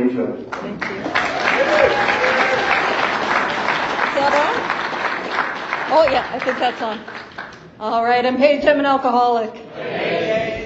Paige. Thank you. Is that on? Oh, yeah, I think that's on. All right, I'm Paige. I'm an alcoholic.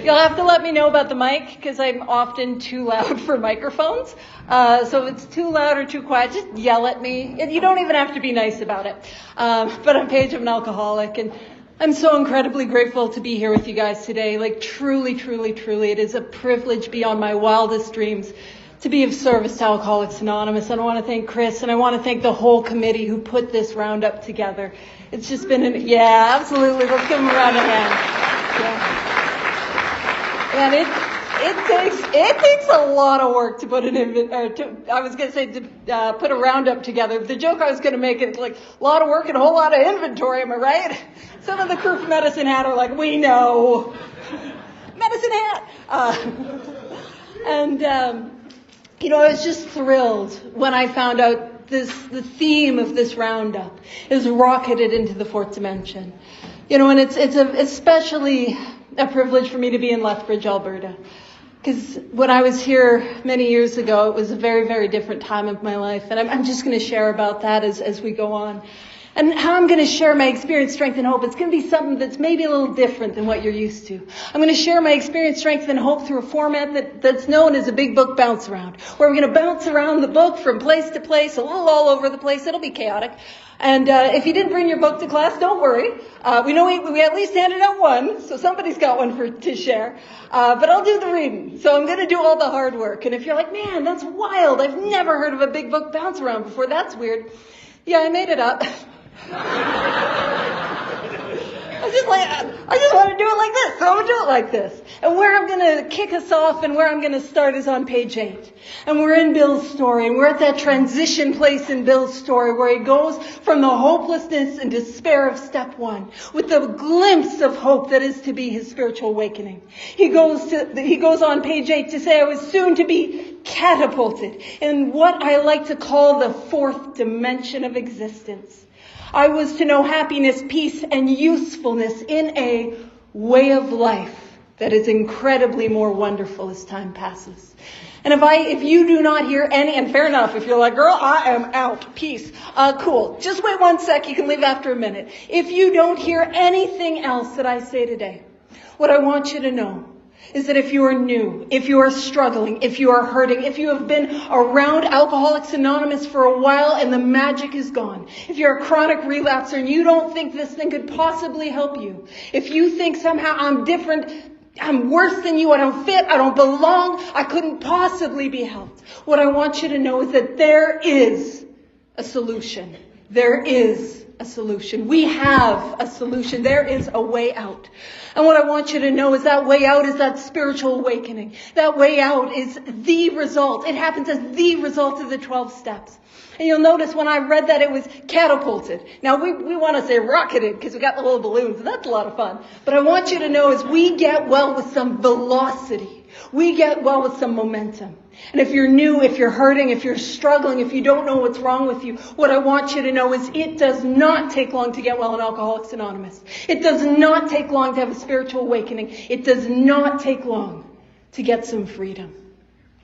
You'll have to let me know about the mic because I'm often too loud for microphones. So if it's too loud or too quiet, just yell at me. You don't even have to be nice about it. But I'm Paige. I'm an alcoholic. And I'm so incredibly grateful to be here with you guys today. Like truly, truly, truly, it is a privilege beyond my wildest dreams to be of service to Alcoholics Anonymous. And I want to thank Chris and I want to thank the whole committee who put this roundup together. It's just been yeah, absolutely. Let's give them a round of hand. Yeah. And it takes a lot of work to put put a roundup together. The joke I was going to make is like a lot of work and a whole lot of inventory. Am I right? Some of the crew from Medicine Hat are like, we know. Medicine Hat. I was just thrilled when I found out the theme of this roundup is rocketed into the fourth dimension. And it's especially a privilege for me to be in Lethbridge, Alberta. Because when I was here many years ago, it was a very, very different time of my life. And I'm just going to share about that as we go on. And how I'm going to share my experience, strength, and hope. It's going to be something that's maybe a little different than what you're used to. I'm going to share my experience, strength, and hope through a format that's known as a big book bounce around, where we're going to bounce around the book from place to place, a little all over the place. It'll be chaotic. And if you didn't bring your book to class, don't worry. We know we at least handed out one, so somebody's got one to share. But I'll do the reading. So I'm going to do all the hard work. And if you're like, man, that's wild. I've never heard of a big book bounce around before. That's weird. Yeah, I made it up. I just want to do it like this, so I'm going to do it like this. And where I'm going to kick us off and where I'm going to start is on page 8. And we're in Bill's story, and we're at that transition place in Bill's story where he goes from the hopelessness and despair of step 1 with the glimpse of hope that is to be his spiritual awakening. He goes on page 8 to say, I was soon to be catapulted in what I like to call the fourth dimension of existence. I was to know happiness, peace, and usefulness in a way of life that is incredibly more wonderful as time passes. And if you do not hear any, and fair enough, if you're like, girl, I am out, peace, cool. Just wait 1 sec, you can leave after a minute. If you don't hear anything else that I say today, what I want you to know is that if you are new, if you are struggling, if you are hurting, if you have been around Alcoholics Anonymous for a while and the magic is gone, if you're a chronic relapser and you don't think this thing could possibly help you, if you think somehow I'm different, I'm worse than you, I don't fit, I don't belong, I couldn't possibly be helped, what I want you to know is that there is a solution. There is a solution. We have a solution. There is a way out. And what I want you to know is that way out is that spiritual awakening. That way out is the result. It happens as the result of the 12 steps. And you'll notice when I read that it was catapulted. Now we want to say rocketed because we got the little balloons and that's a lot of fun. But I want you to know is we get well with some velocity. We get well with some momentum. And if you're new, if you're hurting, if you're struggling, if you don't know what's wrong with you, what I want you to know is it does not take long to get well in Alcoholics Anonymous. It does not take long to have a spiritual awakening. It does not take long to get some freedom.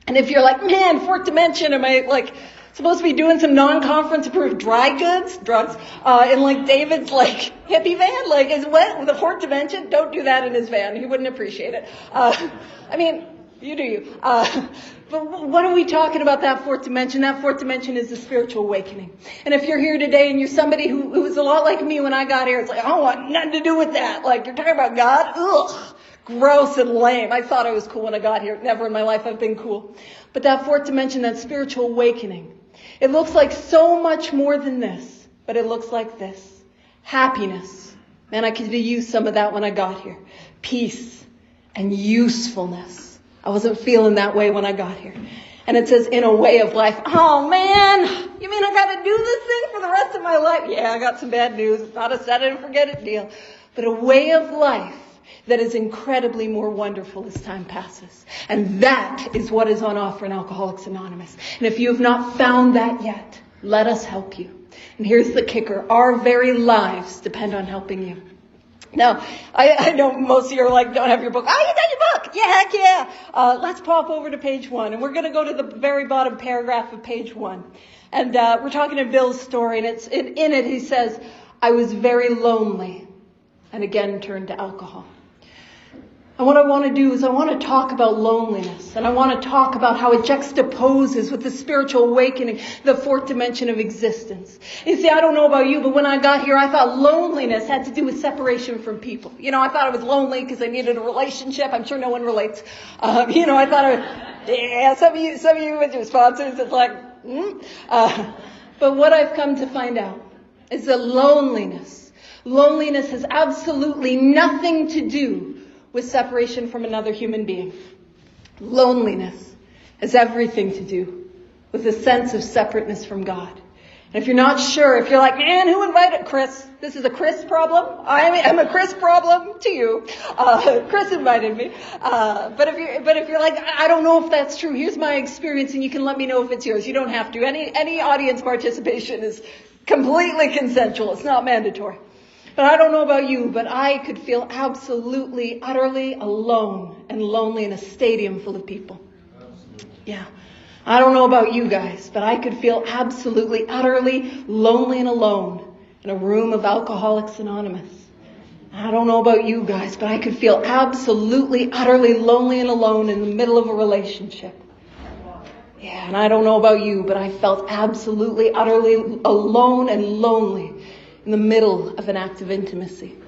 And if you're like, man, fourth dimension, am I like supposed to be doing some non-conference approved drugs, in like David's like hippie van? Like, is what the fourth dimension? Don't do that in his van. He wouldn't appreciate it. You do you. But what are we talking about that fourth dimension? That fourth dimension is the spiritual awakening. And if you're here today and you're somebody who was a lot like me when I got here, it's like, I don't want nothing to do with that. Like, you're talking about God? Ugh, gross and lame. I thought I was cool when I got here. Never in my life I've been cool. But that fourth dimension, that spiritual awakening, it looks like so much more than this. But it looks like this. Happiness. Man, I could use some of that when I got here. Peace and usefulness. I wasn't feeling that way when I got here. And it says, in a way of life. Oh, man, you mean I got to do this thing for the rest of my life? Yeah, I got some bad news. It's not a set it and forget it deal. But a way of life that is incredibly more wonderful as time passes. And that is what is on offer in Alcoholics Anonymous. And if you have not found that yet, let us help you. And here's the kicker. Our very lives depend on helping you. Now, I know most of you are like, don't have your book. Oh, you got your book! Yeah, heck yeah! Let's pop over to page 1, and we're going to go to the very bottom paragraph of page 1. And we're talking to Bill's story, and it's in it he says, I was very lonely, and again turned to alcohol. And what I want to do is I want to talk about loneliness, and I want to talk about how it juxtaposes with the spiritual awakening, the fourth dimension of existence. You see, I don't know about you, but when I got here, I thought loneliness had to do with separation from people. You know, I thought I was lonely because I needed a relationship. I'm sure no one relates. I thought some of you with your sponsors, it's like, but what I've come to find out is that loneliness has absolutely nothing to do with separation from another human being. Loneliness has everything to do with a sense of separateness from God. And if you're not sure, if you're like, man, who invited Chris? This is a Chris problem. I'm a Chris problem to you. Chris invited me. But if you're like, I don't know if that's true. Here's my experience, and you can let me know if it's yours. You don't have to. Any audience participation is completely consensual. It's not mandatory. But I don't know about you, but I could feel absolutely, utterly alone and lonely in a stadium full of people. Yeah. I don't know about you guys, but I could feel absolutely, utterly lonely and alone in a room of Alcoholics Anonymous. I don't know about you guys, but I could feel absolutely, utterly lonely and alone in the middle of a relationship. Yeah, and I don't know about you, but I felt absolutely, utterly alone and lonely in the middle of an act of intimacy.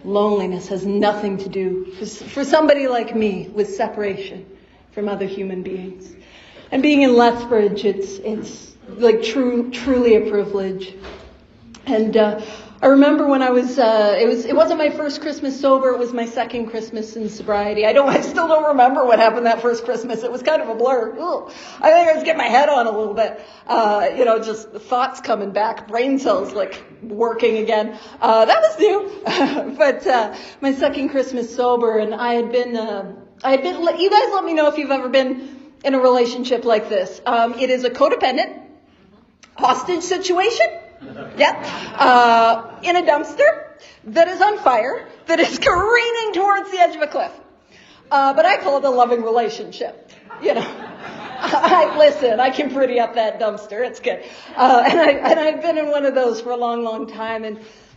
Loneliness has nothing to do, for somebody like me, with separation from other human beings. And being in Lethbridge, it's like truly a privilege. And I remember when I was, it wasn't my first Christmas sober, it was my second Christmas in sobriety. I still don't remember what happened that first Christmas. It was kind of a blur. Ugh. I think I was getting my head on a little bit. Just the thoughts coming back, brain cells like working again. That was new. But my second Christmas sober, and I had been, you guys let me know if you've ever been in a relationship like this. It is a codependent hostage situation. Yep. In a dumpster that is on fire, that is careening towards the edge of a cliff. But I call it a loving relationship. You know, I can pretty up that dumpster. It's good. And I've been in one of those for a long, long time.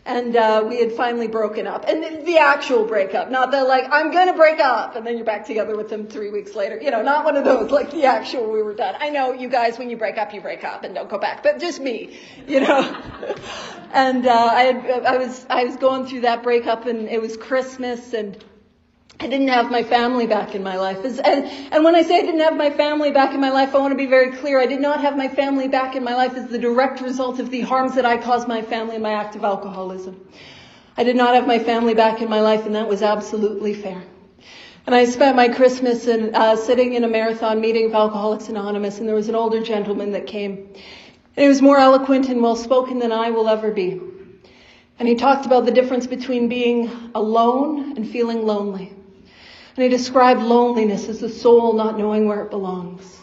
And we had finally broken up. And the actual breakup, not the like, I'm going to break up, and then you're back together with them 3 weeks later. You know, not one of those, like the actual we were done. I know you guys, when you break up and don't go back. But just me, you know. And I was going through that breakup, and it was Christmas, and I didn't have my family back in my life. And when I say I didn't have my family back in my life, I want to be very clear. I did not have my family back in my life as the direct result of the harms that I caused my family in my act of alcoholism. I did not have my family back in my life, and that was absolutely fair. And I spent my Christmas sitting in a marathon meeting of Alcoholics Anonymous, and there was an older gentleman that came. And he was more eloquent and well-spoken than I will ever be. And he talked about the difference between being alone and feeling lonely. And he described loneliness as the soul not knowing where it belongs.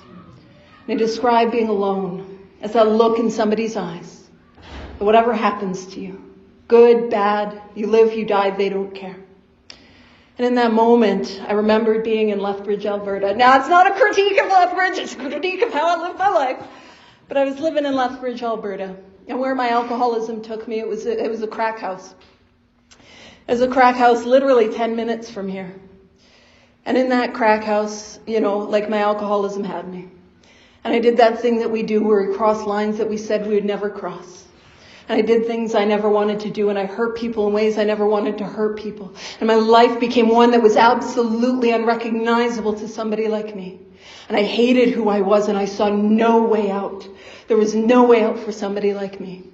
And he described being alone as that look in somebody's eyes. That whatever happens to you, good, bad, you live, you died, they don't care. And in that moment, I remembered being in Lethbridge, Alberta. Now, it's not a critique of Lethbridge, it's a critique of how I lived my life. But I was living in Lethbridge, Alberta. And where my alcoholism took me, it was a crack house. It was a crack house literally 10 minutes from here. And in that crack house, you know, like my alcoholism had me. And I did that thing that we do where we cross lines that we said we would never cross. And I did things I never wanted to do, and I hurt people in ways I never wanted to hurt people. And my life became one that was absolutely unrecognizable to somebody like me. And I hated who I was, and I saw no way out. There was no way out for somebody like me.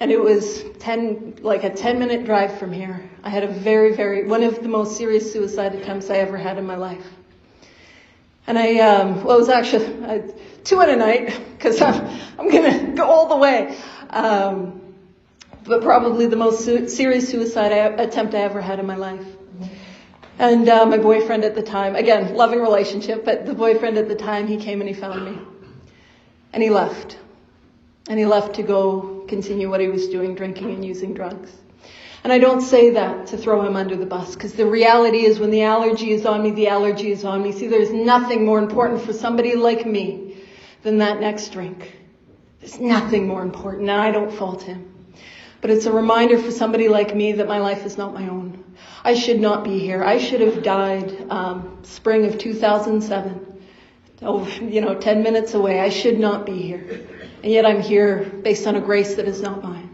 And it was a 10-minute drive from here. I had one of the most serious suicide attempts I ever had in my life. And it was actually 2 in a night, because I'm going to go all the way. But probably the most serious suicide attempt I ever had in my life. And my boyfriend at the time, again, loving relationship, but the boyfriend at the time, he came and he found me. And he left. And he left to go continue what he was doing, drinking and using drugs. And I don't say that to throw him under the bus, because the reality is when the allergy is on me, the allergy is on me. See, there's nothing more important for somebody like me than that next drink. There's nothing more important, and I don't fault him. But it's a reminder for somebody like me that my life is not my own. I should not be here. I should have died spring of 2007. 10 minutes away. I should not be here. And yet I'm here based on a grace that is not mine.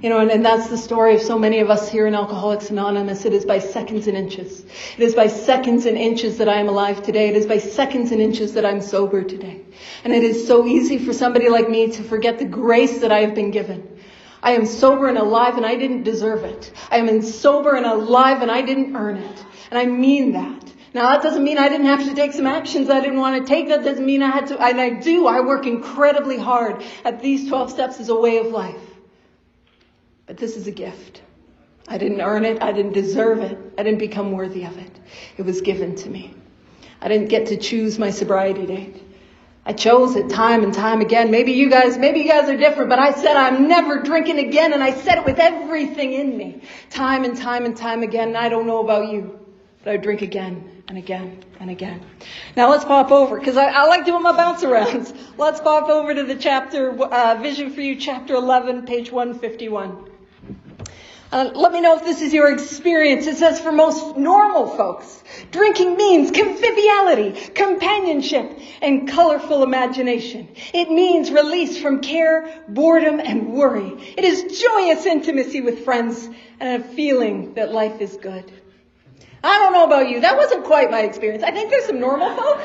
And that's the story of so many of us here in Alcoholics Anonymous. It is by seconds and inches. It is by seconds and inches that I am alive today. It is by seconds and inches that I'm sober today. And it is so easy for somebody like me to forget the grace that I have been given. I am sober and alive and I didn't deserve it. I am sober and alive and I didn't earn it. And I mean that. Now that doesn't mean I didn't have to take some actions I didn't want to take. That doesn't mean I had to, and I do. I work incredibly hard at these 12 steps as a way of life. But this is a gift. I didn't earn it. I didn't deserve it. I didn't become worthy of it. It was given to me. I didn't get to choose my sobriety date. I chose it time and time again. Maybe you guys are different, but I said I'm never drinking again, and I said it with everything in me. Time and time and time again, and I don't know about you, but I drink again and again and again. Now let's pop over, because I like doing my bounce arounds. Let's pop over to the chapter, Vision for You, chapter 11, page 151. Let me know if this is your experience. It says for most normal folks, drinking means conviviality, companionship, and colorful imagination. It means release from care, boredom, and worry. It is joyous intimacy with friends and a feeling that life is good. I don't know about you. That wasn't quite my experience. I think there's some normal folk.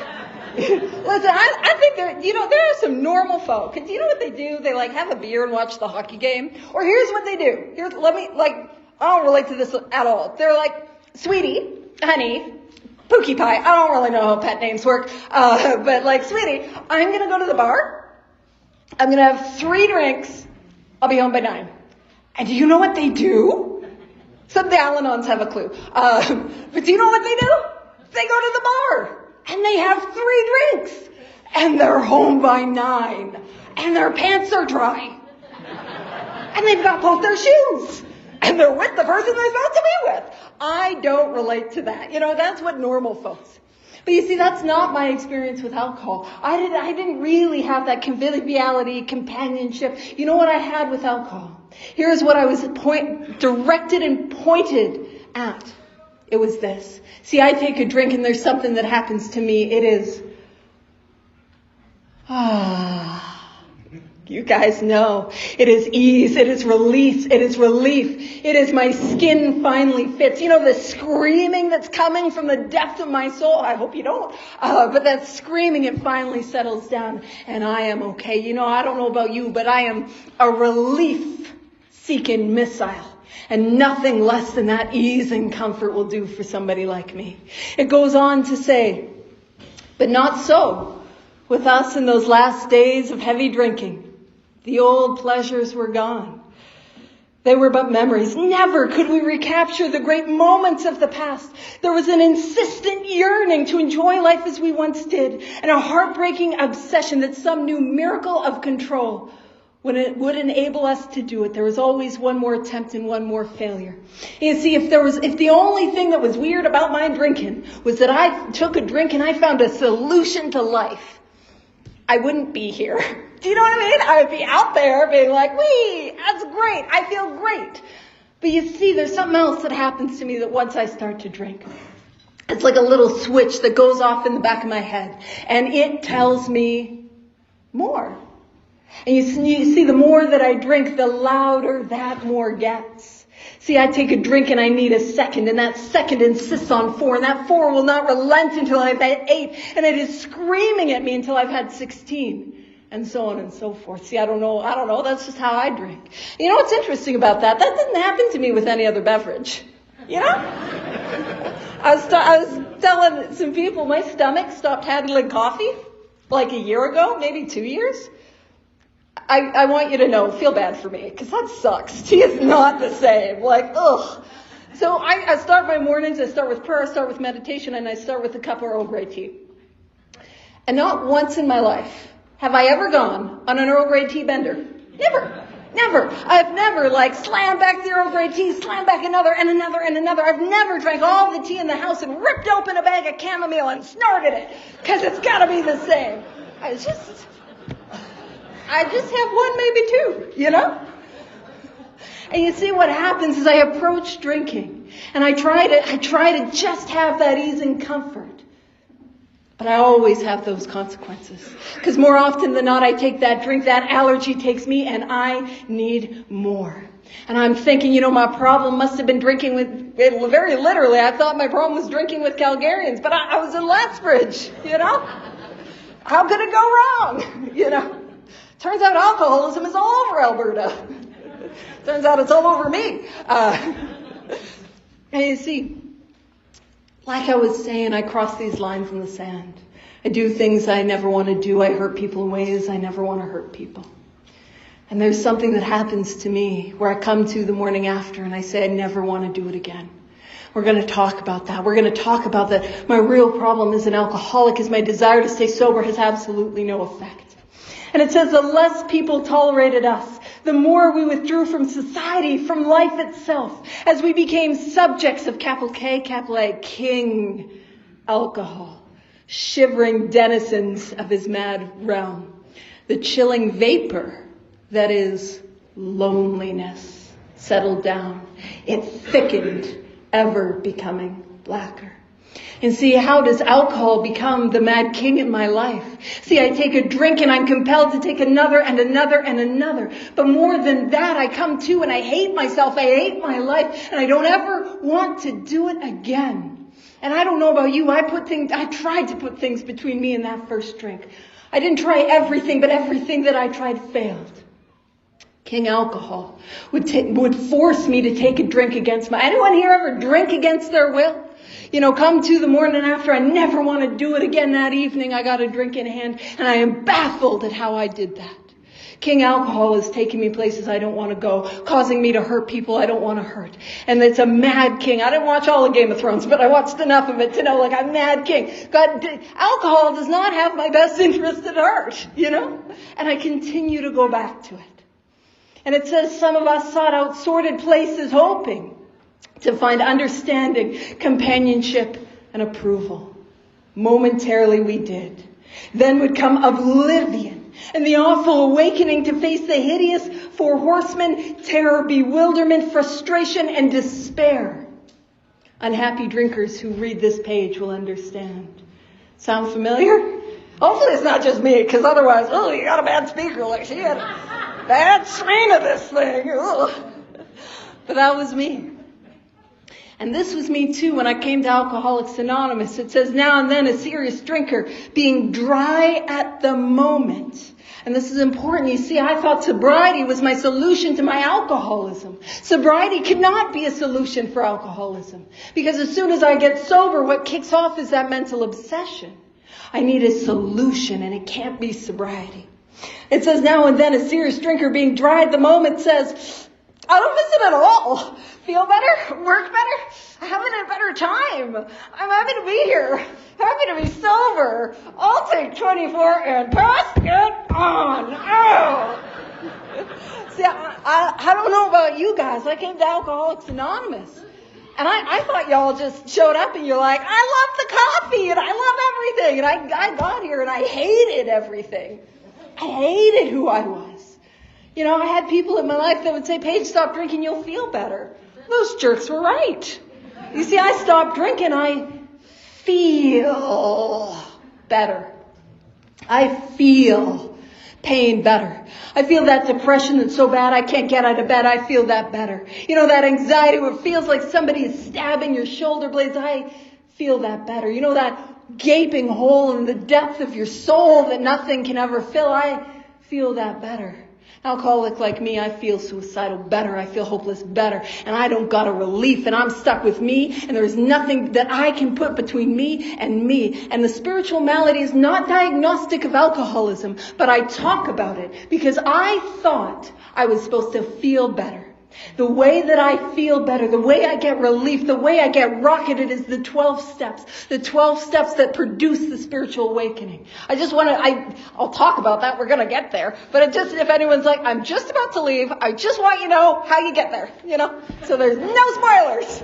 Listen, I think there are some normal folk. And do you know what they do? They have a beer and watch the hockey game. Or here's what they do. I don't relate to this at all. They're like, sweetie, honey, Pookie Pie. I don't really know how pet names work. But sweetie, I'm going to go to the bar. I'm going to have 3 drinks. I'll be home by 9. And do you know what they do? Some of the Al-Anons have a clue. But do you know what they do? They go to the bar. And they have 3 drinks. And they're home by 9. And their pants are dry. And they've got both their shoes. And they're with the person they're supposed to be with. I don't relate to that. That's what normal folks. But you see, that's not my experience with alcohol. I didn't really have that conviviality, companionship. You know what I had with alcohol? Here's what I was directed and pointed at. It was this. See, I take a drink and there's something that happens to me. It is, you guys know. It is ease. It is release. It is relief. It is my skin finally fits. The screaming that's coming from the depth of my soul. I hope you don't. But that screaming, it finally settles down and I am okay. I don't know about you, but I am a relief-seeking missile. And nothing less than that ease and comfort will do for somebody like me. It goes on to say, but not so with us in those last days of heavy drinking. The old pleasures were gone. They were but memories. Never could we recapture the great moments of the past. There was an insistent yearning to enjoy life as we once did, and a heartbreaking obsession that some new miracle of control when it would enable us to do it. There was always one more attempt and one more failure. You see, if the only thing that was weird about my drinking was that I took a drink and I found a solution to life, I wouldn't be here. Do you know what I mean? I would be out there being like, wee, that's great. I feel great. But you see, there's something else that happens to me that once I start to drink, it's like a little switch that goes off in the back of my head. And it tells me more. And you see, the more that I drink, the louder that more gets. See, I take a drink and I need a second, and that second insists on 4, and that 4 will not relent until I've had 8, and it is screaming at me until I've had 16, and so on and so forth. See, I don't know, that's just how I drink. You know what's interesting about that? That didn't happen to me with any other beverage. I was telling some people my stomach stopped handling coffee like a year ago, maybe 2 years. I want you to know, feel bad for me, because that sucks. Tea is not the same. Ugh. So I start my mornings, I start with prayer, I start with meditation, and I start with a cup of Earl Grey tea. And not once in my life have I ever gone on an Earl Grey tea bender. Never. Never. I've never slammed back the Earl Grey tea, slammed back another and another and another. I've never drank all the tea in the house and ripped open a bag of chamomile and snorted it, because it's got to be the same. I just have one, maybe two, And you see, what happens is I approach drinking and I try to just have that ease and comfort. But I always have those consequences. Because more often than not, I take that drink, that allergy takes me, and I need more. And I'm thinking, my problem must have been drinking with, very literally, I thought my problem was drinking with Calgarians, but I was in Lethbridge, How could it go wrong? Turns out alcoholism is all over Alberta. Turns out it's all over me. And you see, like I was saying, I cross these lines in the sand. I do things I never want to do. I hurt people in ways I never want to hurt people. And there's something that happens to me where I come to the morning after and I say I never want to do it again. We're going to talk about that. We're going to talk about that. My real problem as an alcoholic is my desire to stay sober has absolutely no effect. And it says the less people tolerated us, the more we withdrew from society, from life itself, as we became subjects of capital K, capital A, King Alcohol, shivering denizens of his mad realm, the chilling vapor that is loneliness settled down. It thickened, ever becoming blacker. And see, how does alcohol become the mad king in my life? See, I take a drink and I'm compelled to take another and another and another. But more than that, I come to and I hate myself. I hate my life. And I don't ever want to do it again. And I don't know about you. I tried to put things between me and that first drink. I didn't try everything, but everything that I tried failed. King Alcohol would force me to take a drink against anyone here ever drink against their will? Come to the morning after, I never want to do it again that evening. I got a drink in hand and I am baffled at how I did that. King Alcohol is taking me places I don't want to go, causing me to hurt people I don't want to hurt. And it's a mad king. I didn't watch all of Game of Thrones, but I watched enough of it to know I'm mad king. Alcohol does not have my best interest at heart, And I continue to go back to it. And it says some of us sought out sordid places hoping to find understanding, companionship, and approval. Momentarily we did. Then would come oblivion and the awful awakening to face the hideous four horsemen, terror, bewilderment, frustration, and despair. Unhappy drinkers who read this page will understand. Sound familiar? Hopefully it's not just me, because otherwise, you got a bad speaker. She had a bad strain of this thing. But that was me. And this was me too when I came to Alcoholics Anonymous. It says, now and then a serious drinker, being dry at the moment. And this is important. You see, I thought sobriety was my solution to my alcoholism. Sobriety cannot be a solution for alcoholism. Because as soon as I get sober, what kicks off is that mental obsession. I need a solution, and it can't be sobriety. It says, now and then a serious drinker, being dry at the moment, says, I don't miss it at all. Feel better? Work better? Having a better time. I'm happy to be here. Happy to be sober. I'll take 24 and pass it on. Oh. See, I don't know about you guys. I came to Alcoholics Anonymous. And I thought y'all just showed up and you're like, I love the coffee and I love everything. And I got here and I hated everything. I hated who I was. I had people in my life that would say, Paige, stop drinking, you'll feel better. Those jerks were right. You see, I stopped drinking, I feel better. I feel pain better. I feel that depression that's so bad I can't get out of bed. I feel that better. That anxiety where it feels like somebody is stabbing your shoulder blades. I feel that better. That gaping hole in the depth of your soul that nothing can ever fill. I feel that better. Alcoholic like me, I feel suicidal better. I feel hopeless better. And I don't got a relief. And I'm stuck with me. And there's nothing that I can put between me and me. And the spiritual malady is not diagnostic of alcoholism. But I talk about it because I thought I was supposed to feel better. The way that I feel better, the way I get relief, the way I get rocketed is the 12 steps. The 12 steps that produce the spiritual awakening. I'll talk about that. We're going to get there. But if anyone's like, I'm just about to leave, I just want you to know how you get there. So there's no spoilers.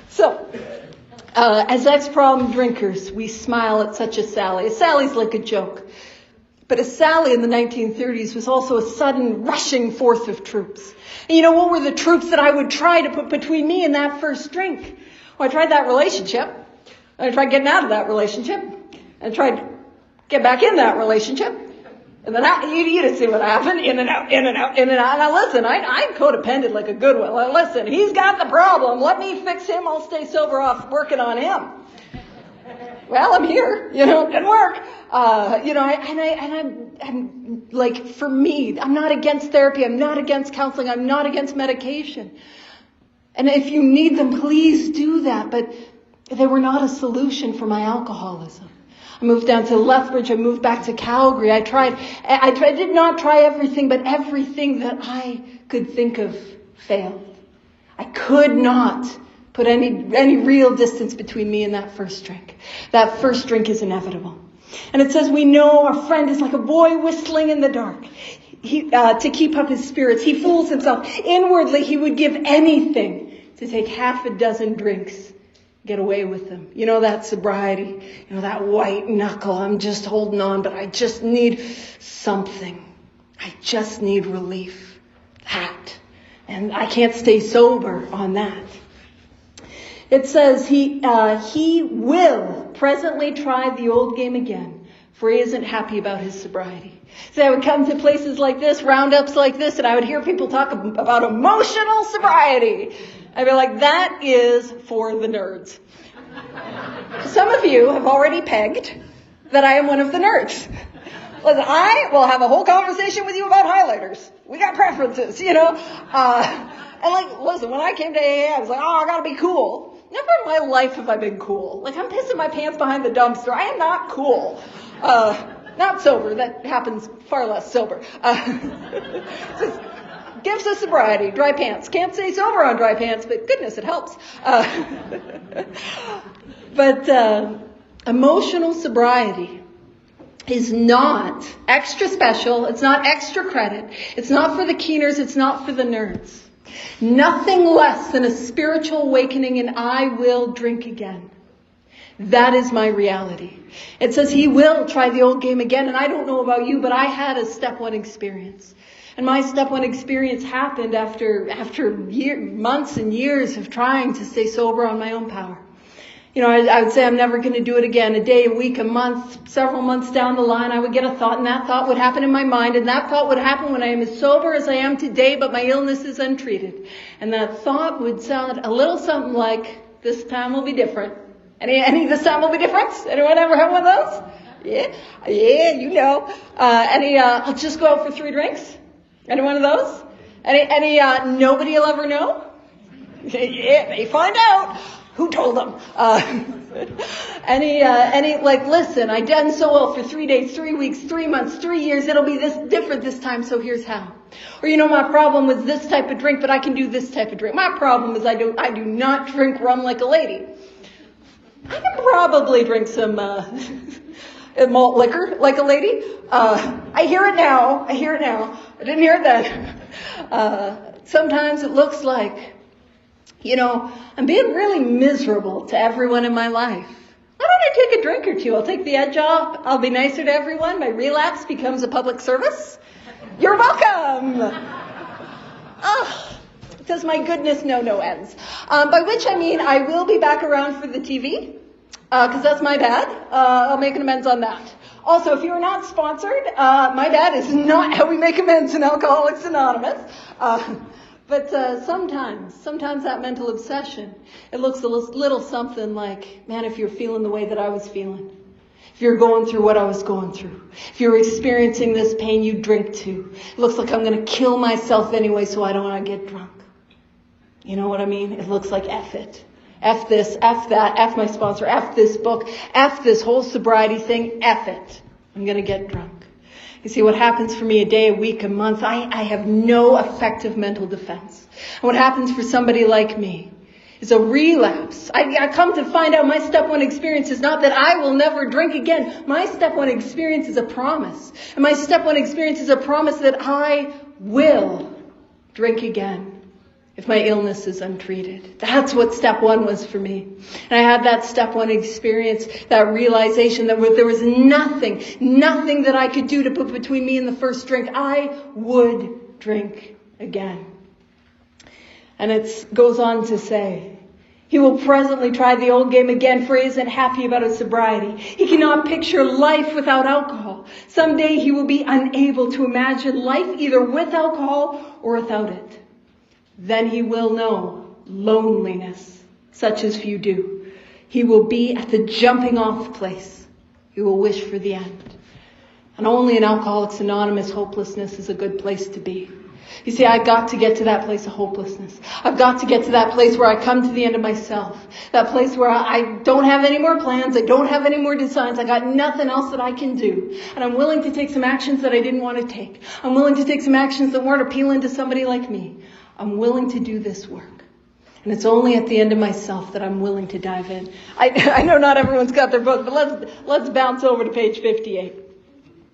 So, as ex-problem drinkers, we smile at such a Sally. A Sally's like a joke. But a Sally in the 1930s was also a sudden rushing forth of troops. And what were the troops that I would try to put between me and that first drink? Well, I tried that relationship. I tried getting out of that relationship. I tried to get back in that relationship. And then you just see what happened. In and out, in and out, in and out. Now listen, I'm codependent like a good one. Like, listen, he's got the problem. Let me fix him. I'll stay sober off working on him. Well, I'm here, it didn't work. I'm like, for me, I'm not against therapy. I'm not against counseling. I'm not against medication. And if you need them, please do that. But they were not a solution for my alcoholism. I moved down to Lethbridge. I moved back to Calgary. I did not try everything, but everything that I could think of failed. I could not put any real distance between me and that first drink. That first drink is inevitable. And it says we know our friend is like a boy whistling in the dark. To keep up his spirits, he fools himself. Inwardly, he would give anything to take half a dozen drinks, get away with them. That sobriety, that white knuckle. I'm just holding on, but I just need something. I just need relief. That. And I can't stay sober on that. It says he will presently try the old game again, for he isn't happy about his sobriety. So I would come to places like this, roundups like this, and I would hear people talk about emotional sobriety. I'd be like, that is for the nerds. Some of you have already pegged that I am one of the nerds. Listen, I will have a whole conversation with you about highlighters. We got preferences, And listen, when I came to AA, I was like, I gotta be cool. Never in my life have I been cool. I'm pissing my pants behind the dumpster. I am not cool. Not sober. That happens far less sober. Gifts of sobriety, dry pants. Can't stay sober on dry pants, but goodness, it helps. But emotional sobriety is not extra special. It's not extra credit. It's not for the keeners. It's not for the nerds. Nothing less than a spiritual awakening, and I will drink again. That is my reality. It says he will try the old game again, and I don't know about you, but I had a step one experience. And my step one experience happened after months and years of trying to stay sober on my own power. I would say I'm never going to do it again. A day, a week, a month, several months down the line, I would get a thought, and that thought would happen in my mind, and that thought would happen when I am as sober as I am today, but my illness is untreated. And that thought would sound a little something like, this time will be different. Any this time will be different? Anyone ever have one of those? Yeah, I'll just go out for 3 drinks? Any one of those? Nobody will ever know? Yeah, they find out. Who told them? Listen, I done so well for 3 days, 3 weeks, 3 months, 3 years. It'll be this different this time, so here's how. Or, my problem was this type of drink, but I can do this type of drink. My problem is I do not drink rum like a lady. I can probably drink some malt liquor like a lady. I hear it now. I didn't hear it then. Sometimes it looks like, I'm being really miserable to everyone in my life. Why don't I take a drink or two? I'll take the edge off. I'll be nicer to everyone. My relapse becomes a public service. You're welcome. Does my goodness know no ends. By which I mean I will be back around for the TV, because that's my bad. I'll make an amends on that. Also, if you are not sponsored, my bad is not how we make amends in Alcoholics Anonymous. But sometimes that mental obsession, it looks a little something like, man, if you're feeling the way that I was feeling, if you're going through what I was going through, if you're experiencing this pain, you drink too. It looks like I'm going to kill myself anyway, so I don't want to get drunk. You know what I mean? It looks like F it. F this, F that, F my sponsor, F this book, F this whole sobriety thing, F it. I'm going to get drunk. You see, what happens for me a day, a week, a month, I have no effective mental defense. And what happens for somebody like me is a relapse. I come to find out my step one experience is not that I will never drink again. My step one experience is a promise. And my step one experience is a promise that I will drink again if my illness is untreated. That's what step one was for me. And I had that step one experience, that realization that there was nothing that I could do to put between me and the first drink. I would drink again. And it goes on to say, he will presently try the old game again, for he isn't happy about his sobriety. He cannot picture life without alcohol. Someday he will be unable to imagine life either with alcohol or without it. Then he will know loneliness, such as few do. He will be at the jumping off place. He will wish for the end. And only in Alcoholics Anonymous, hopelessness is a good place to be. You see, I've got to get to that place of hopelessness. I've got to get to that place where I come to the end of myself. That place where I don't have any more plans. I don't have any more designs. I got nothing else that I can do. And I'm willing to take some actions that I didn't want to take. I'm willing to take some actions that weren't appealing to somebody like me. I'm willing to do this work. And it's only at the end of myself that I'm willing to dive in. I know not everyone's got their book, but let's bounce over to page 58.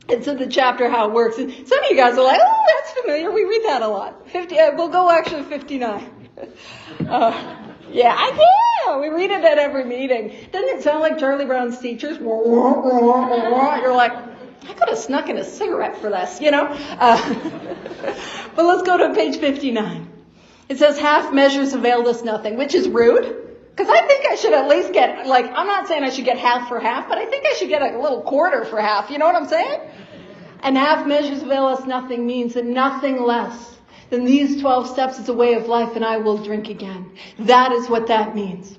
It's in the chapter How It Works. And some of you guys are like, oh, that's familiar. We read that a lot. We'll go actually 59. Yeah, we read it at every meeting. Doesn't it sound like Charlie Brown's teachers? You're like, I could have snuck in a cigarette for this, you know? But let's go to page 59. It says, half measures availed us nothing, which is rude. Because I think I should at least get, I'm not saying I should get half for half, but I think I should get a little quarter for half. You know what I'm saying? And half measures avail us nothing means that nothing less than these 12 steps is a way of life, and I will drink again. That is what that means.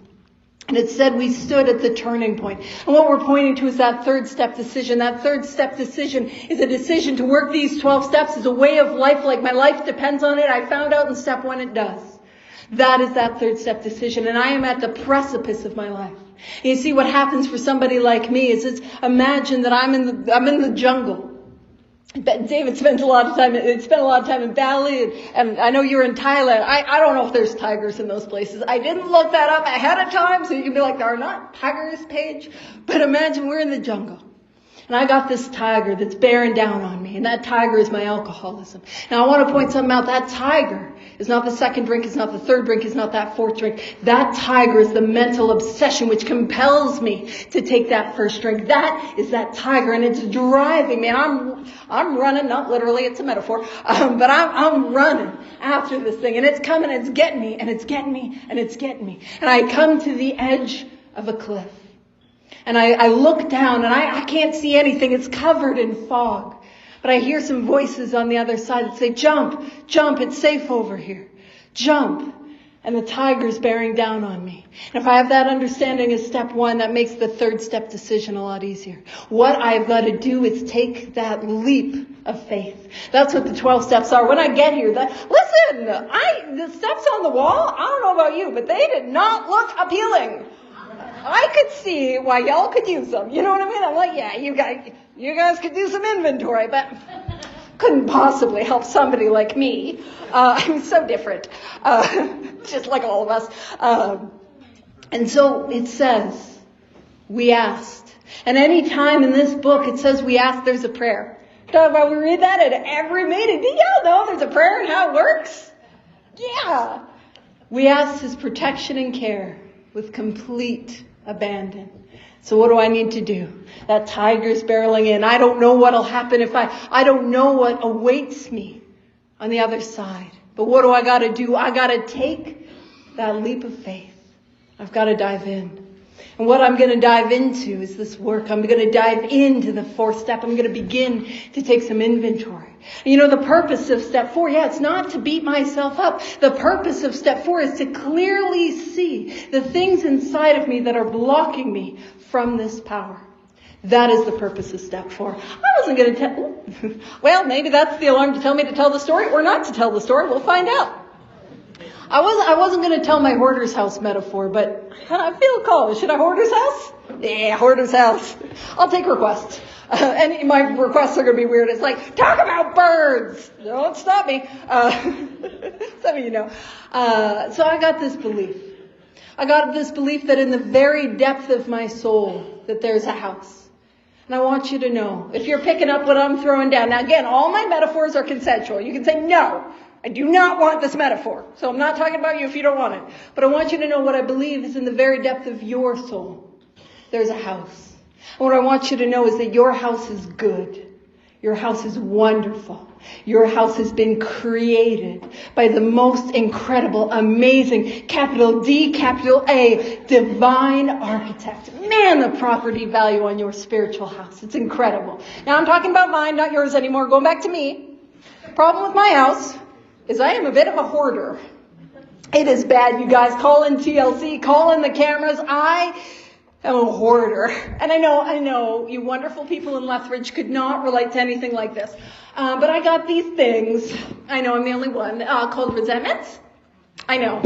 And it said we stood at the turning point. And what we're pointing to is that third step decision. That third step decision is a decision to work these 12 steps as a way of life, like my life depends on it. I found out in step one it does. That is that third step decision. And I am at the precipice of my life. And you see, what happens for somebody like me is imagine that I'm in the jungle. David spent a lot of time in Bali, and I know you're in Thailand. I don't know if there's tigers in those places. I didn't look that up ahead of time, so you can be like, there are not tigers, Paige. But imagine we're in the jungle. And I got this tiger that's bearing down on me, and that tiger is my alcoholism. Now I want to point something out. That tiger is not the second drink, it's not the third drink, it's not that fourth drink. That tiger is the mental obsession which compels me to take that first drink. That is that tiger, and it's driving me. I'm running, not literally, it's a metaphor, but I'm running after this thing, and it's coming, it's getting me, and it's getting me, and it's getting me. And I come to the edge of a cliff. And I look down, and I can't see anything. It's covered in fog. But I hear some voices on the other side that say, jump, jump, it's safe over here. Jump. And the tiger's bearing down on me. And if I have that understanding as step one, that makes the third step decision a lot easier. What I've got to do is take that leap of faith. That's what the 12 steps are. When I get here, the steps on the wall, I don't know about you, but they did not look appealing. I could see why y'all could use them. You know what I mean? I'm like, yeah, you guys could do some inventory, but couldn't possibly help somebody like me. I'm so different, just like all of us. And so it says, we asked. And any time in this book it says we asked, there's a prayer. Talk about we read that at every meeting. Do y'all know there's a prayer and how it works? Yeah. We asked his protection and care with complete abandon. So what do I need to do? That tiger's barreling in. I don't know what'll happen if I don't know what awaits me on the other side. But what do I got to do? I got to take that leap of faith. I've got to dive in. And what I'm going to dive into is this work. I'm going to dive into the fourth step. I'm going to begin to take some inventory. And you know, the purpose of step 4, it's not to beat myself up. The purpose of step 4 is to clearly see the things inside of me that are blocking me from this power. That is the purpose of step 4. I wasn't going to tell, well, maybe that's the alarm to tell me to tell the story or not to tell the story. We'll find out. I wasn't going to tell my hoarder's house metaphor, but I feel called. Should I hoarder's house? Yeah, hoarder's house. I'll take requests. And my requests are going to be weird. It's like, talk about birds. Don't stop me. Some of you know. So I got this belief. I got this belief that in the very depth of my soul, that there's a house. And I want you to know, if you're picking up what I'm throwing down. Now again, all my metaphors are consensual. You can say, no, I do not want this metaphor. So I'm not talking about you if you don't want it. But I want you to know what I believe is in the very depth of your soul. There's a house. And what I want you to know is that your house is good. Your house is wonderful. Your house has been created by the most incredible, amazing, capital D, capital A, divine architect. Man, the property value on your spiritual house. It's incredible. Now I'm talking about mine, not yours anymore. Going back to me. Problem with my house is I am a bit of a hoarder. It is bad, you guys. Call in TLC, call in the cameras. I am a hoarder. And I know, you wonderful people in Lethbridge could not relate to anything like this. But I got these things, I know I'm the only one, called resentments. I know,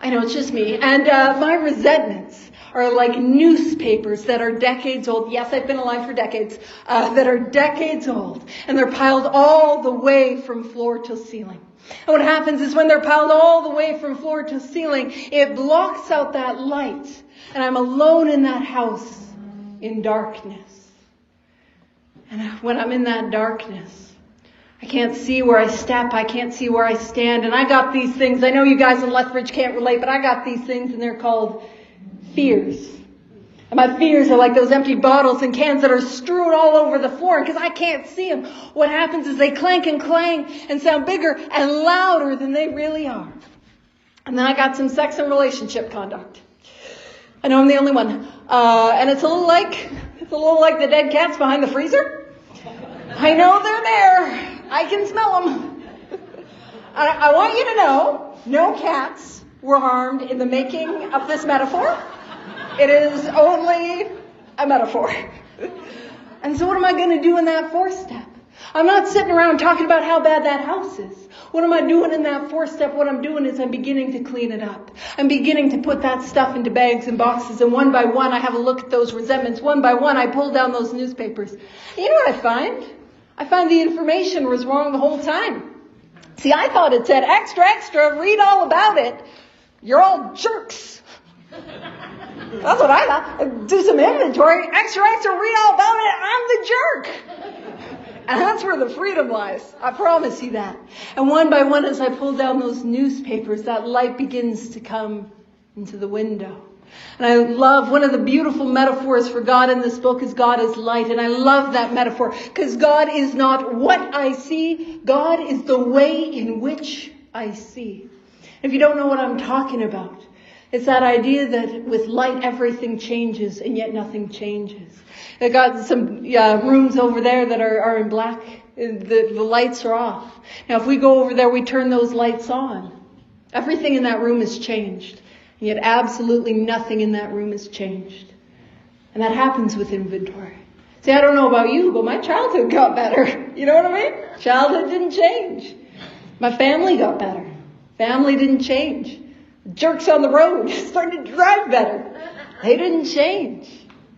it's just me. And my resentments are like newspapers that are decades old. Yes, I've been alive for decades. That are decades old. And they're piled all the way from floor to ceiling. And what happens is when they're piled all the way from floor to ceiling, it blocks out that light. And I'm alone in that house in darkness. And when I'm in that darkness, I can't see where I step. I can't see where I stand. And I got these things. I know you guys in Lethbridge can't relate, but I got these things and they're called fears. And my fears are like those empty bottles and cans that are strewn all over the floor. Because I can't see them, what happens is they clank and clang and sound bigger and louder than they really are. And then I got some sex and relationship conduct. I know I'm the only one. And it's a little like the dead cats behind the freezer. I know they're there. I can smell them. I want you to know, no cats were harmed in the making of this metaphor. It is only a metaphor. And so what am I going to do in that fourth step? I'm not sitting around talking about how bad that house is. What am I doing in that fourth step? What I'm doing is I'm beginning to clean it up. I'm beginning to put that stuff into bags and boxes. And one by one, I have a look at those resentments. One by one, I pull down those newspapers. And you know what I find? I find the information was wrong the whole time. See, I thought it said, extra, extra, read all about it. You're all jerks. That's what I thought. Do some inventory. Extra, extra, read all about it. I'm the jerk. And that's where the freedom lies. I promise you that. And one by one, as I pull down those newspapers, that light begins to come into the window. And I love, one of the beautiful metaphors for God in this book is God is light. And I love that metaphor because God is not what I see. God is the way in which I see. If you don't know what I'm talking about, it's that idea that with light, everything changes and yet nothing changes. I got some rooms over there that are in black. The lights are off. Now, if we go over there, we turn those lights on. Everything in that room has changed. And yet absolutely nothing in that room has changed. And that happens with inventory. See, I don't know about you, but my childhood got better. You know what I mean? Childhood didn't change. My family got better. Family didn't change. Jerks on the road started to drive better. They didn't change.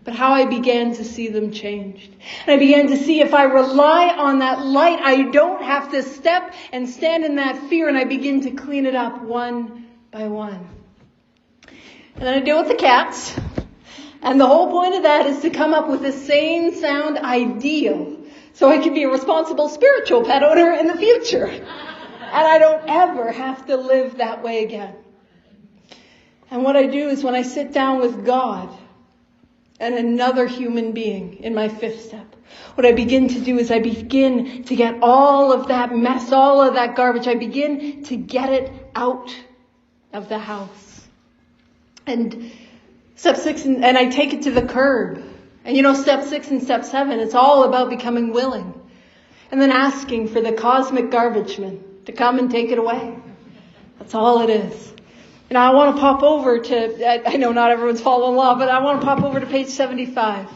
But how I began to see them changed. And I began to see if I rely on that light, I don't have to step and stand in that fear. And I begin to clean it up one by one. And then I deal with the cats. And the whole point of that is to come up with a sane, sound ideal. So I can be a responsible spiritual pet owner in the future. And I don't ever have to live that way again. And what I do is when I sit down with God and another human being in my fifth step, what I begin to do is I begin to get all of that mess, all of that garbage. I begin to get it out of the house. And step 6, and I take it to the curb. And you know, step 6 and step 7, it's all about becoming willing. And then asking for the cosmic garbage man to come and take it away. That's all it is. And I want to pop over to, I know not everyone's following along, but I want to pop over to page 75.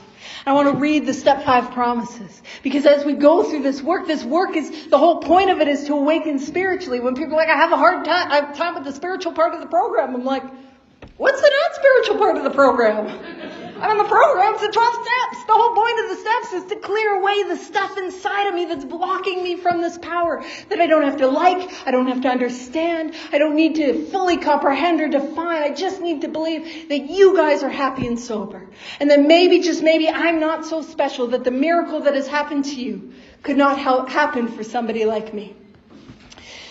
I want to read the step 5 promises. Because as we go through this work is, the whole point of it is to awaken spiritually. When people are like, I have I have time with the spiritual part of the program. I'm like, what's the non-spiritual part of the program? I mean, the program's the 12 steps. The whole point of the steps is to clear away the stuff inside of me that's blocking me from this power that I don't have to like, I don't have to understand, I don't need to fully comprehend or define. I just need to believe that you guys are happy and sober. And then maybe, just maybe, I'm not so special that the miracle that has happened to you could not happen for somebody like me.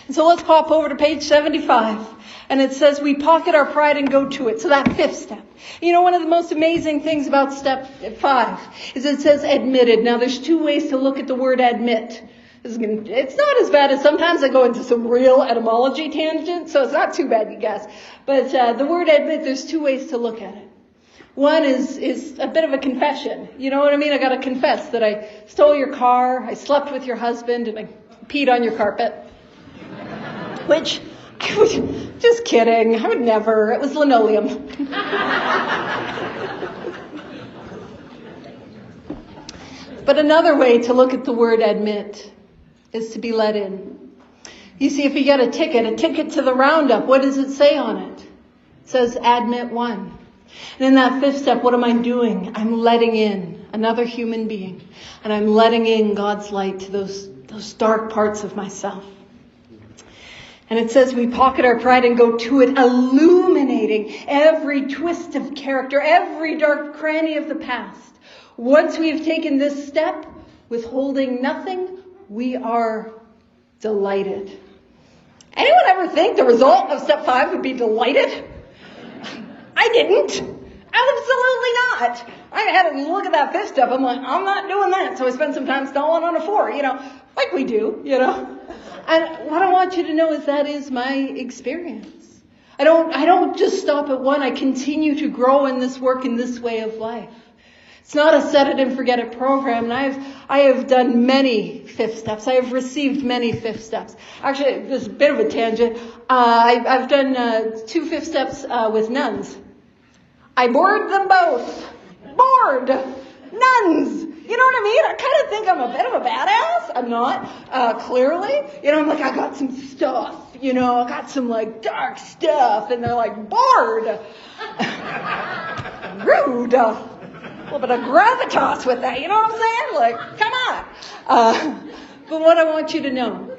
And so let's pop over to page 75. And it says we pocket our pride and go to it. So that 5th step. You know, one of the most amazing things about step 5 is it says admitted. Now there's 2 ways to look at the word admit. It's not as bad as sometimes I go into some real etymology tangents, so it's not too bad, you guys. But the word admit, there's 2 ways to look at it. One is a bit of a confession. You know what I mean? I got to confess that I stole your car, I slept with your husband, and I peed on your carpet. Which... just kidding. I would never. It was linoleum. But another way to look at the word admit is to be let in. You see, if you get a ticket to the Roundup, what does it say on it? It says admit 1. And in that 5th step, what am I doing? I'm letting in another human being. And I'm letting in God's light to those dark parts of myself. And it says we pocket our pride and go to it, illuminating every twist of character, every dark cranny of the past. Once we have taken this step, withholding nothing, we are delighted. Anyone ever think the result of step 5 would be delighted? I didn't. Absolutely not. I had to look at that 5th step. I'm like, I'm not doing that. So I spent some time stalling on a 4, like we do, And what I want you to know is that is my experience. I don't just stop at 1. I continue to grow in this work, in this way of life. It's not a set it and forget it program. And I have done many 5th steps. I have received many 5th steps. Actually, this is a bit of a tangent. I've done 2 5th steps with nuns. I bored them both. Bored. Nuns. You know what I mean? I kind of think I'm a bit of a badass. I'm not, clearly. I'm like, I got some stuff. I got some, dark stuff. And they're like, bored. Rude. A little bit of gravitas with that. You know what I'm saying? Come on. But what I want you to know,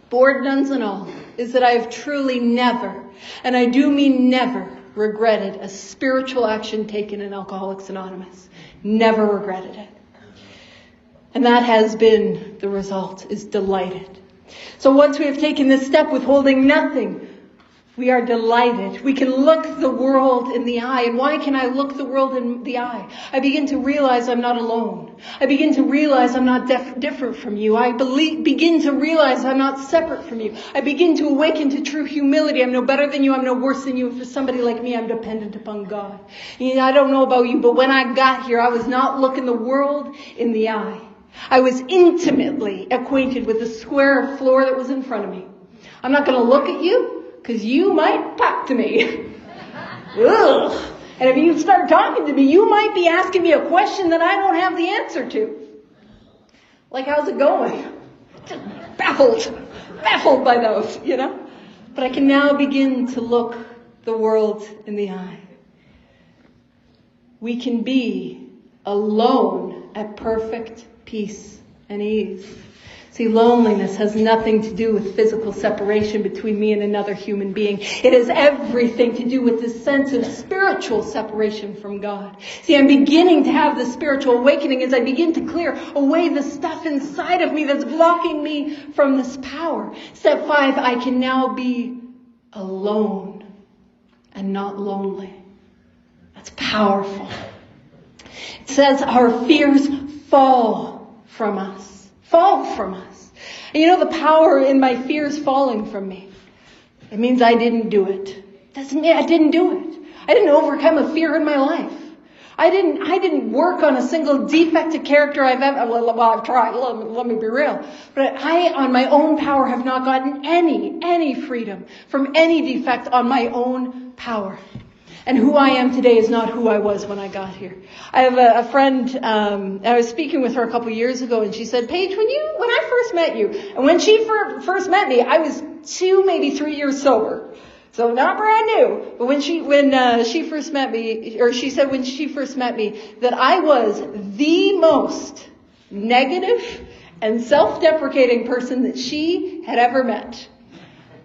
bored nuns and all, is that I have truly never, and I do mean never, regretted a spiritual action taken in Alcoholics Anonymous. Never regretted it. And that has been the result, is delighted. So once we have taken this step, withholding nothing, we are delighted. We can look the world in the eye. And why can I look the world in the eye? I begin to realize I'm not alone. I begin to realize I'm not different from you. I begin to realize I'm not separate from you. I begin to awaken to true humility. I'm no better than you. I'm no worse than you. And for somebody like me, I'm dependent upon God. I don't know about you, but when I got here, I was not looking the world in the eye. I was intimately acquainted with the square floor that was in front of me. I'm not going to look at you because you might talk to me. Ugh. And if you start talking to me, you might be asking me a question that I don't have the answer to. Like, how's it going? Just baffled by those, But I can now begin to look the world in the eye. We can be alone at perfect peace and ease. See, loneliness has nothing to do with physical separation between me and another human being. It has everything to do with this sense of spiritual separation from God. See, I'm beginning to have the spiritual awakening as I begin to clear away the stuff inside of me that's blocking me from this power. Step 5, I can now be alone and not lonely. That's powerful. It says our fears fall from us. Fall from us. And the power in my fears falling from me. It means I didn't do it. Doesn't mean I didn't do it. I didn't overcome a fear in my life. I didn't work on a single defect of character I've ever, well, I've tried, let me be real. But I, on my own power, have not gotten any freedom from any defect on my own power. And who I am today is not who I was when I got here. I have a friend, I was speaking with her a couple years ago, and she said, Paige, when I first met you, and when she first met me, I was 2, maybe 3 years sober. So not brand new. But when she first met me, or she said when she first met me, that I was the most negative and self-deprecating person that she had ever met.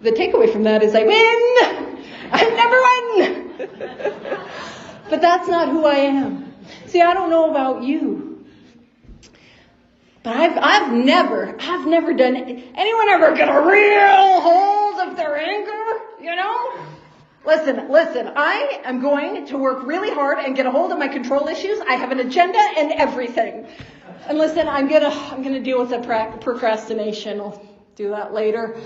The takeaway from that is I win! I'm number 1! But that's not who I am. See, I don't know about you, but I've never done. Anyone ever get a real hold of their anger? You know? Listen. I am going to work really hard and get a hold of my control issues. I have an agenda and everything. And listen, I'm gonna deal with the procrastination. I'll do that later.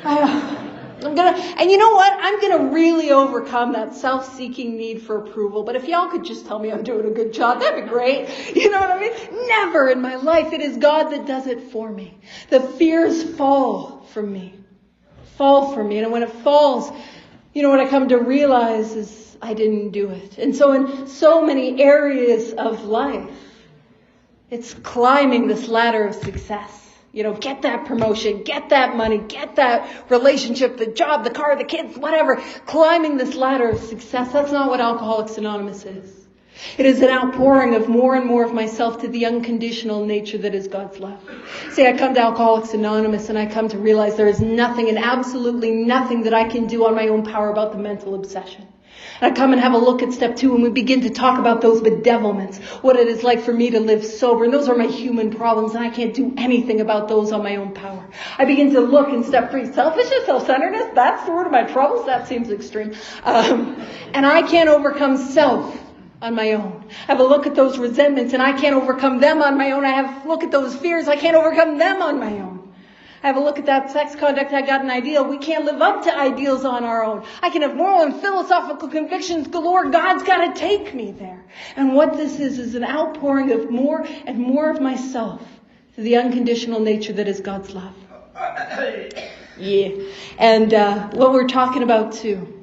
And you know what? I'm gonna really overcome that self-seeking need for approval. But if y'all could just tell me I'm doing a good job, that'd be great. You know what I mean? Never in my life. It is God that does it for me. The fears fall from me. And when it falls, you know what I come to realize is I didn't do it. And so in so many areas of life, it's climbing this ladder of success. You know, get that promotion, get that money, get that relationship, the job, the car, the kids, whatever. Climbing this ladder of success. That's not what Alcoholics Anonymous is. It is an outpouring of more and more of myself to the unconditional nature that is God's love. See, I come to Alcoholics Anonymous and I come to realize there is nothing and absolutely nothing that I can do on my own power about the mental obsession. And I come and have a look at step 2 and we begin to talk about those bedevilments, what it is like for me to live sober. And those are my human problems and I can't do anything about those on my own power. I begin to look in step 3, selfishness, self-centeredness, that's the root of my troubles. That seems extreme. And I can't overcome self on my own. I have a look at those resentments and I can't overcome them on my own. I have a look at those fears. I can't overcome them on my own. I have a look at that sex conduct. I got an ideal. We can't live up to ideals on our own. I can have moral and philosophical convictions galore. God's got to take me there. And what this is an outpouring of more and more of myself to the unconditional nature that is God's love. Yeah. And what we're talking about too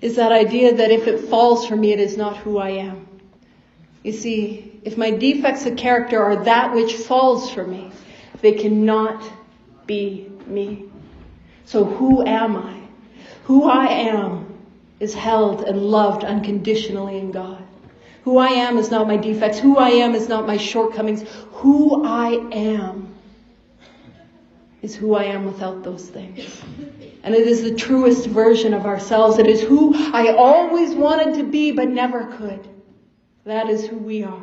is that idea that if it falls from me, it is not who I am. You see, if my defects of character are that which falls from me, they cannot be me. So who am I? Who I am is held and loved unconditionally in God. Who I am is not my defects. Who I am is not my shortcomings. Who I am is who I am without those things. And it is the truest version of ourselves. It is who I always wanted to be but never could. That is who we are.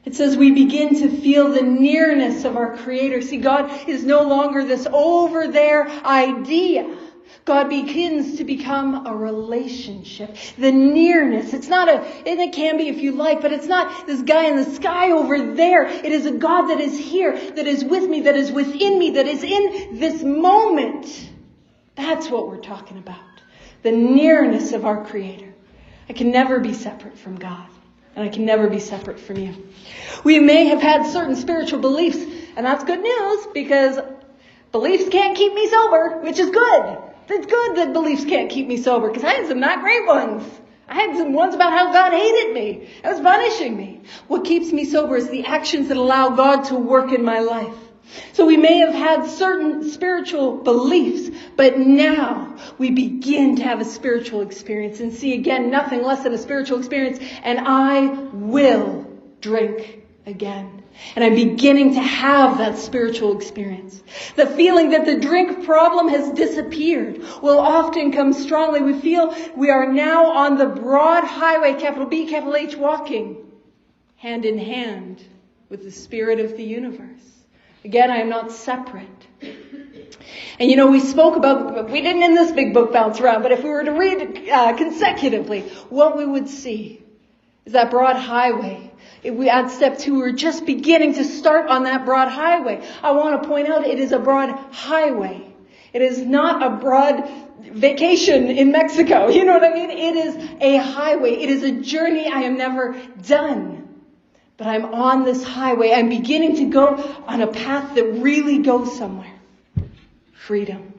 It says we begin to feel the nearness of our Creator. See, God is no longer this over there idea. God begins to become a relationship. The nearness. It's not and it can be if you like, but it's not this guy in the sky over there. It is a God that is here, that is with me, that is within me, that is in this moment. That's what we're talking about. The nearness of our Creator. I can never be separate from God. And I can never be separate from you. We may have had certain spiritual beliefs, and that's good news because beliefs can't keep me sober, which is good. It's good that beliefs can't keep me sober because I had some not great ones. I had some ones about how God hated me. It was punishing me. What keeps me sober is the actions that allow God to work in my life. So we may have had certain spiritual beliefs, but now we begin to have a spiritual experience and see again nothing less than a spiritual experience. And I will drink again. And I'm beginning to have that spiritual experience. The feeling that the drink problem has disappeared will often come strongly. We feel we are now on the broad highway, capital B, capital H, walking hand in hand with the Spirit of the universe. Again, I am not separate. And you know, we spoke about, we didn't in this big book bounce around, but if we were to read it consecutively, what we would see is that broad highway. If we add step 2, we're just beginning to start on that broad highway. I want to point out it is a broad highway. It is not a broad vacation in Mexico. You know what I mean? It is a highway. It is a journey I have never done. But I'm on this highway. I'm beginning to go on a path that really goes somewhere. Freedom.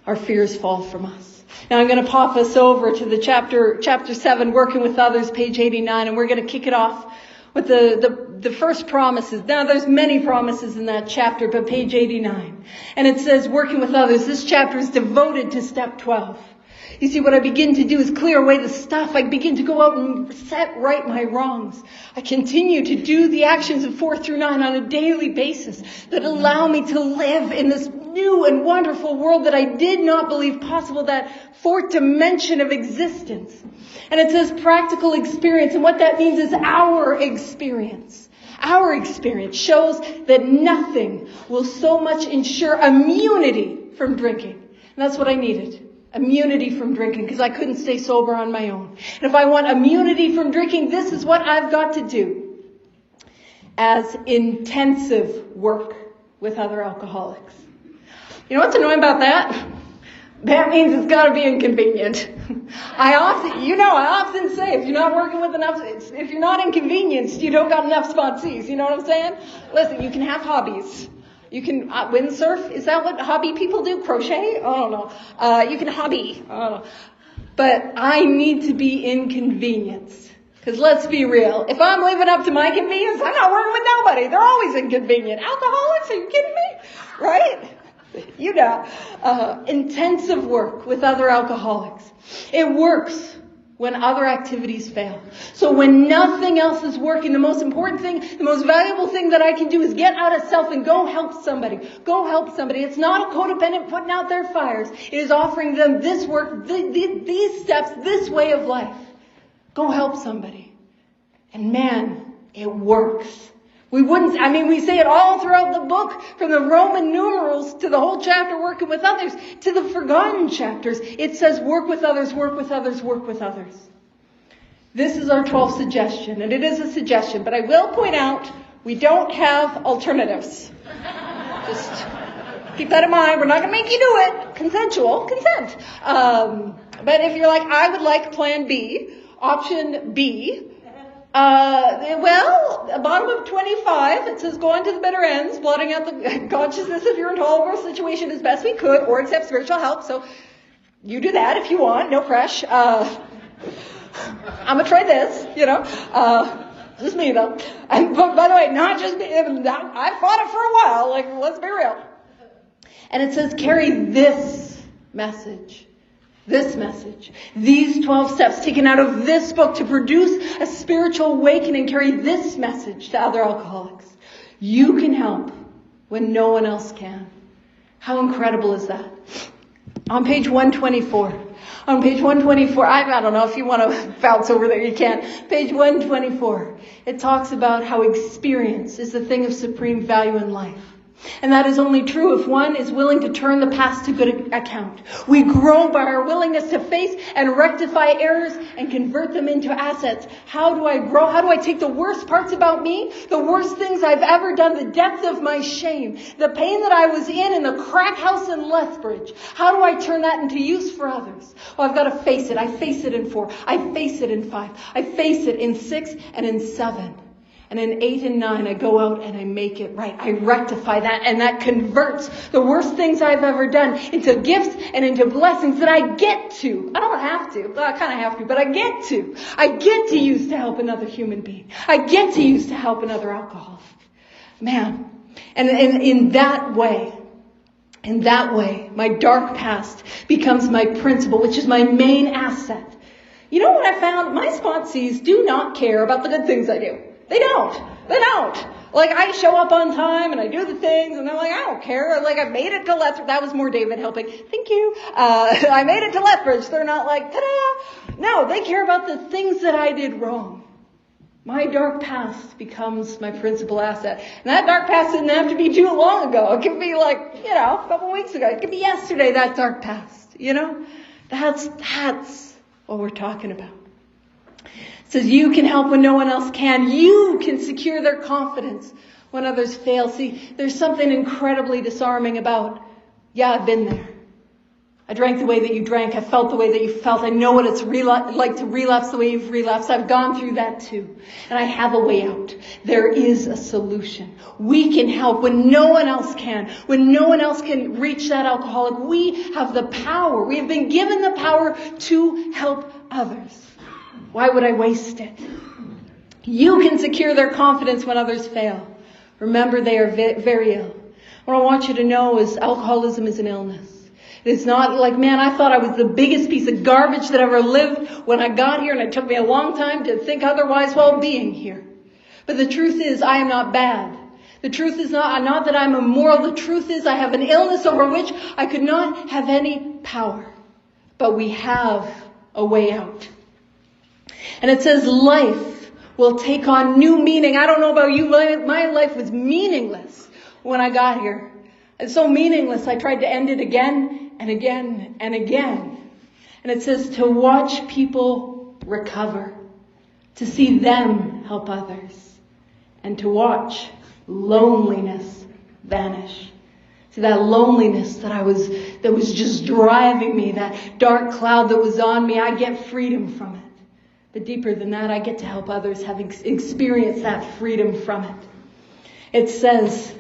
Our fears fall from us. Now I'm going to pop us over to the chapter 7, Working with Others, page 89, and we're going to kick it off with the first promises. Now there's many promises in that chapter, but page 89. And it says, Working with Others. This chapter is devoted to step 12. You see, what I begin to do is clear away the stuff. I begin to go out and set right my wrongs. I continue to do the actions of 4 through 9 on a daily basis that allow me to live in this new and wonderful world that I did not believe possible, that fourth dimension of existence. And it says practical experience, and what that means is our experience. Our experience shows that nothing will so much ensure immunity from drinking. And that's what I needed. Immunity from drinking, because I couldn't stay sober on my own. And if I want immunity from drinking, this is what I've got to do. As intensive work with other alcoholics. You know what's annoying about that? That means it's got to be inconvenient. I often say, if you're not working with enough, if you're not inconvenienced, you don't got enough sponsees. You know what I'm saying? Listen, you can have hobbies. You can windsurf. Is that what hobby people do? Crochet? I don't know. You can hobby. I don't know. But I need to be inconvenienced. Because let's be real. If I'm living up to my convenience, I'm not working with nobody. They're always inconvenient. Alcoholics? Are you kidding me? Right? You know. Intensive work with other alcoholics. It works when other activities fail. So when nothing else is working, the most important thing, the most valuable thing that I can do is get out of self and go help somebody. Go help somebody. It's not a codependent putting out their fires. It is offering them this work, these steps, this way of life. Go help somebody. And man, it works. We say it all throughout the book, from the Roman numerals to the whole chapter, Working with Others, to the forgotten chapters. It says, work with others, work with others, work with others. This is our 12th suggestion, and it is a suggestion, but I will point out, we don't have alternatives. Just keep that in mind. We're not going to make you do it. Consent. But if you're like, I would like plan B, option B, bottom of 25, it says, go on to the bitter ends, blotting out the consciousness of your intolerable situation as best we could, or accept spiritual help. So you do that if you want, no pressure. I'm going to try this, just me though. And by the way, not just me, I fought it for a while, let's be real. And it says, carry this message. These 12 steps taken out of this book to produce a spiritual awakening, carry this message to other alcoholics. You can help when no one else can. How incredible is that? On page 124, I don't know if you want to bounce over there, you can. Page 124, it talks about how experience is the thing of supreme value in life. And that is only true if one is willing to turn the past to good account. We grow by our willingness to face and rectify errors and convert them into assets. How do I grow? How do I take the worst parts about me, the worst things I've ever done, the depth of my shame, the pain that I was in the crack house in Lethbridge? How do I turn that into use for others? Well, I've got to face it. I face it in 4. I face it in 5. I face it in 6 and in 7. And in 8 and 9, I go out and I make it right. I rectify that, and that converts the worst things I've ever done into gifts and into blessings that I get to. I don't have to. Well, I kind of have to, but I get to. I get to use to help another human being. I get to use to help another alcoholic. Man. And in that way, my dark past becomes my principle, which is my main asset. You know what I found? My sponsees do not care about the good things I do. They don't. I show up on time and I do the things and they're like, I don't care. I made it to Lethbridge. That was more David helping. Thank you. I made it to Lethbridge. They're not like, ta-da. No, they care about the things that I did wrong. My dark past becomes my principal asset. And that dark past didn't have to be too long ago. It could be a couple weeks ago. It could be yesterday, that dark past. That's what we're talking about. It says you can help when no one else can. You can secure their confidence when others fail. See, there's something incredibly disarming about, I've been there. I drank the way that you drank. I felt the way that you felt. I know what it's like to relapse the way you've relapsed. I've gone through that too. And I have a way out. There is a solution. We can help when no one else can. When no one else can reach that alcoholic, we have the power. We have been given the power to help others. Why would I waste it? You can secure their confidence when others fail. Remember, they are very ill. What I want you to know is alcoholism is an illness. It's not like, man, I thought I was the biggest piece of garbage that ever lived when I got here, and it took me a long time to think otherwise while being here. But the truth is, I am not bad. The truth is not that I'm immoral. The truth is, I have an illness over which I could not have any power. But we have a way out. And it says life will take on new meaning. I don't know about you, my life was meaningless when I got here. It's so meaningless, I tried to end it again and again and again. And it says to watch people recover, to see them help others, and to watch loneliness vanish. See, that loneliness that was just driving me, that dark cloud that was on me, I get freedom from it. But deeper than that, I get to help others have experienced that freedom from it. It says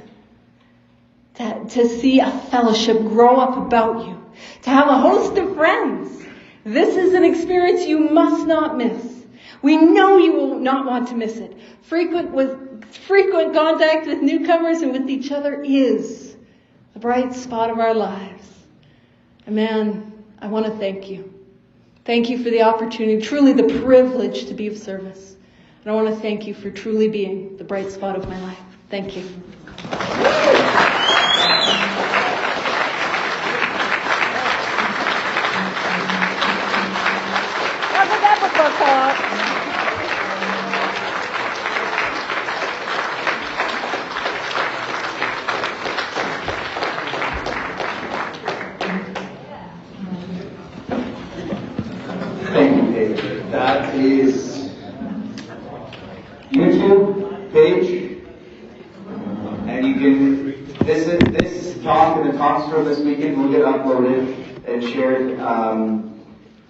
to see a fellowship grow up about you, to have a host of friends. This is an experience you must not miss. We know you will not want to miss it. Frequent contact with newcomers and with each other is the bright spot of our lives. And man, I want to thank you. Thank you for the opportunity, truly the privilege to be of service. And I want to thank you for truly being the bright spot of my life. Thank you. Thank you, Paige. That is YouTube, Paige, and you can visit this talk and the talks from this weekend will get uploaded and shared.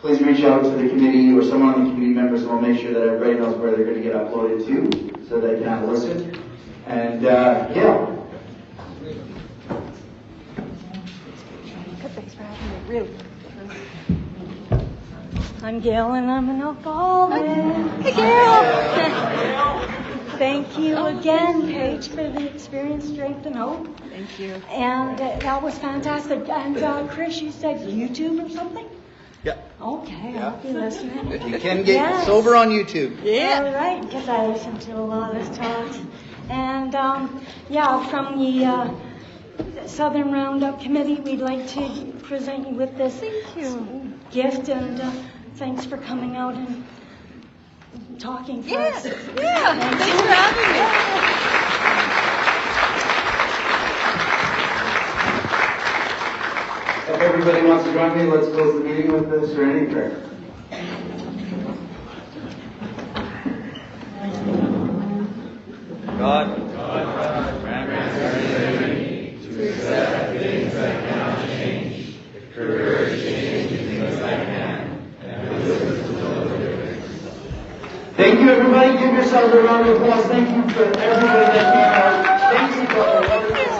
Please reach out to the committee or someone on the committee members, and we'll make sure that everybody knows where they're going to get uploaded to, so they can have a listen. And yeah. Thanks for having me, really. I'm Gail, and I'm an alcoholic. Hey, Gail. Thank you again, Paige, for the experience, strength, and hope. Thank you. And that was fantastic. And Chris, you said YouTube or something? Yeah. Okay, Yeah. I'll be listening. You can get sober on YouTube. Yeah. All right, because I listen to a lot of talks. And from the Southern Roundup Committee, we'd like to present you with this gift, and thanks for coming out and talking for us. Yeah. Thanks for having me. If everybody wants to join me, let's close the meeting with the serenity prayer. God, grant me to accept things I cannot change, courage to change things I can, and wisdom to know the difference. Thank you, everybody. Give yourselves a round of applause. Thank you for everybody that came out. Thank you for all the wonderful